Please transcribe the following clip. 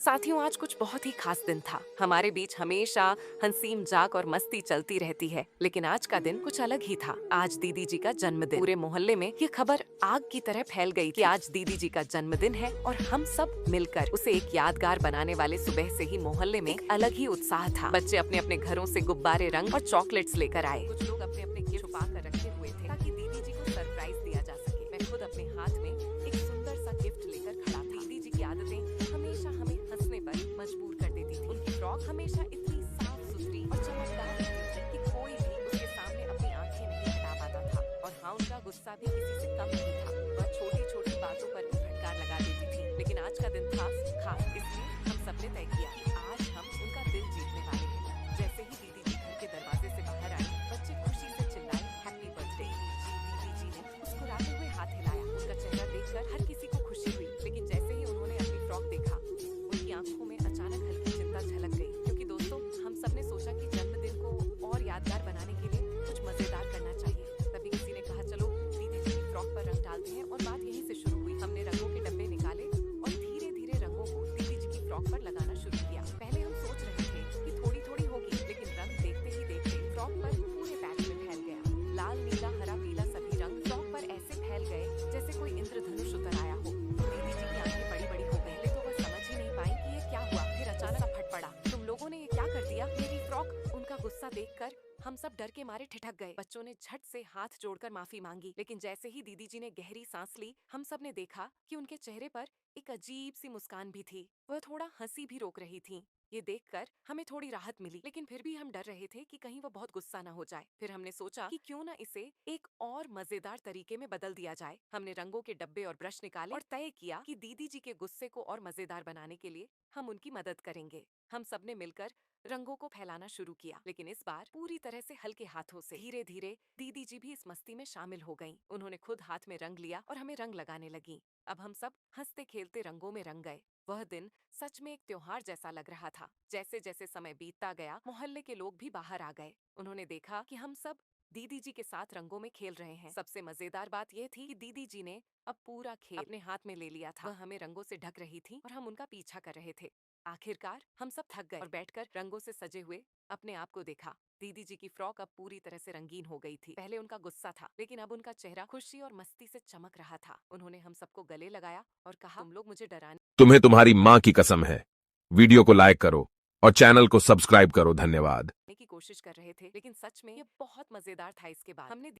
साथियों, आज कुछ बहुत ही खास दिन था। हमारे बीच हमेशा हंसी मजाक और मस्ती चलती रहती है, लेकिन आज का दिन कुछ अलग ही था। आज दीदी जी का जन्मदिन। पूरे मोहल्ले में ये खबर आग की तरह फैल गई कि आज दीदी जी का जन्मदिन है और हम सब मिलकर उसे एक यादगार बनाने वाले। सुबह से ही मोहल्ले में एक अलग ही उत्साह था। बच्चे अपने अपने घरों से गुब्बारे, रंग और चॉकलेट्स लेकर आए। कुछ लोग अपने अपने गिफ्ट छुपा कर रखे हुए थे ताकि दीदी जी को सरप्राइज दिया जा सके। मैं खुद अपने हाथ में एक सुंदर सा गिफ्ट लेकर खड़ा था। दीदी जी की आदतें हमेशा हमें हंसने पर मजबूर कर देती थी। उनकी फ्रॉक हमेशा इतनी साफ सुथरी और चमकदार रहती थी कि कोई भी उसके सामने अपनी आंखें नहीं हटा पाता था। और हाँ, उनका गुस्सा भी किसी से कम नहीं था। वह छोटी छोटी बातों पर भी फटकार लगा देती थी। लेकिन आज का दिन था खास, इसलिए हम सबने तय किया कि आज हम उनका दिल जीतने वाले हैं। जैसे ही दीदी जी घर के दरवाजे से बाहर आई, बच्चे खुशी से चिल्लाए, हैप्पी बर्थडे। दीदी जी ने मुस्कुराते हुए हाथ हिलाया। उनका चेहरा देखकर हर किसी को खुशी हुई। लेकिन जैसे ही उन्होंने अपनी फ्रॉक देखा, उनकी आंखों में अचानक हल्की चिंता झलक गई। क्योंकि दोस्तों, हम सबने सोचा कि जन्मदिन को और यादगार बनाने के लिए कुछ मजेदार करना चाहिए। तभी किसी ने कहा, चलो दीदी जी की फ्रॉक पर रंग डालते हैं। और बात यहीं से शुरू हुई। हमने रंगों के डब्बे निकाले और धीरे धीरे रंगों को दीदी जी की फ्रॉक पर लगाना शुरू किया। पहले हम सोच रहे थे कि थोड़ी थोड़ी होगी, लेकिन रंग देखते ही देखते फ्रॉक पर पूरे बैच में फैल गया। लाल, नीला, हरा, पीला सभी रंग फ्रॉक पर ऐसे फैल गए जैसे कोई इंद्रधनुष उतर आया हो। दीदी जी की आंखें बड़ी बड़ी हो गई। पहले तो वह समझ ही नहीं पाई कि ये क्या हुआ। फिर अचानक सा फट पड़ा, तुम लोगों ने ये क्या कर दिया, मेरी फ्रॉक। उनका गुस्सा देखकर हम सब डर के मारे ठिठक गए। बच्चों ने झट से हाथ जोड़कर माफी मांगी। लेकिन जैसे ही दीदी जी ने गहरी सांस ली, हम सब ने देखा कि उनके चेहरे पर एक अजीब सी मुस्कान भी थी। वह थोड़ा हंसी भी रोक रही थी। ये देखकर हमें थोड़ी राहत मिली, लेकिन फिर भी हम डर रहे थे कि कहीं वो बहुत गुस्सा ना हो जाए। फिर हमने सोचा कि क्यों ना इसे एक और मजेदार तरीके में बदल दिया जाए। हमने रंगों के डब्बे और ब्रश निकाले और तय किया कि दीदी जी के गुस्से को और मजेदार बनाने के लिए हम उनकी मदद करेंगे। हम सबने मिलकर रंगों को फैलाना शुरू किया, लेकिन इस बार पूरी तरह से हल्के हाथों से। धीरे धीरे दीदी जी भी इस मस्ती में शामिल हो गईं। उन्होंने खुद हाथ में रंग लिया और हमें रंग लगाने लगी। अब हम सब हंसते खेलते रंगों में रंग गए। वह दिन सच में एक त्योहार जैसा लग रहा था। जैसे जैसे समय बीतता गया, मोहल्ले के लोग भी बाहर आ गए। उन्होंने देखा कि हम सब दीदी जी के साथ रंगों में खेल रहे हैं। सबसे मजेदार बात यह थी कि दीदी जी ने अब पूरा खेल अपने हाथ में ले लिया था। वह हमें रंगों से ढक रही थी और हम उनका पीछा कर रहे थे। आखिरकार हम सब थक गए और बैठकर रंगों से सजे हुए अपने आप को देखा। दीदी जी की फ्रॉक अब पूरी तरह से रंगीन हो गई थी। पहले उनका गुस्सा था, लेकिन अब उनका चेहरा खुशी और मस्ती से चमक रहा था। उन्होंने हम सबको गले लगाया और कहा, तुम लोग मुझे डराने तुम्हें तुम्हारी माँ की कसम है। वीडियो को लाइक करो और चैनल को सब्सक्राइब करो। धन्यवाद। की कोशिश कर रहे थे, लेकिन सच में ये बहुत मजेदार था। इसके बाद हमने